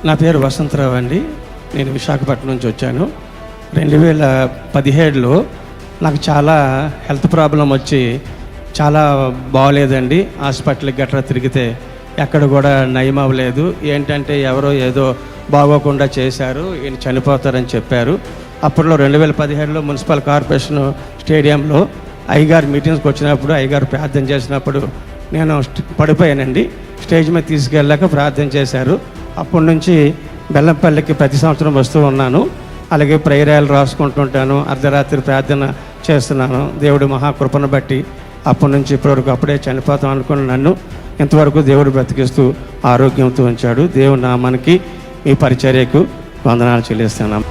నా పేరు వసంతరావు అండి. నేను విశాఖపట్నం నుంచి వచ్చాను. 2017లో నాకు చాలా హెల్త్ ప్రాబ్లం వచ్చి చాలా బాగోలేదండి. హాస్పిటల్కి గట్రా తిరిగితే ఎక్కడ కూడా నయం అవ్వలేదు. ఏంటంటే ఎవరో ఏదో బాగోకుండా చేశారు, ఈయన చనిపోతారని చెప్పారు. అప్పట్లో 2017లో మున్సిపల్ కార్పొరేషన్ స్టేడియంలో అయ్యగారు మీటింగ్స్కి వచ్చినప్పుడు అయ్యగారు ప్రార్థన చేసినప్పుడు నేను పడిపోయానండి. స్టేజ్ మీద తీసుకెళ్ళాక ప్రార్థన చేశారు. అప్పటి నుంచి బెల్లంపల్లికి ప్రతి సంవత్సరం వస్తూ ఉన్నాను. అలాగే ప్రేయరాలు రాసుకుంటుంటాను, అర్ధరాత్రి ప్రార్థన చేస్తున్నాను. దేవుడి మహాకృపను బట్టి అప్పటి నుంచి ఇప్పటివరకు అప్పుడే చనిపోతాం అనుకుని నన్ను ఇంతవరకు దేవుడు బ్రతికిస్తూ ఆరోగ్యంతో ఉంచాడు. దేవుడి నామానికి ఈ పరిచర్యకు వందనాలు చెల్లిస్తున్నాం.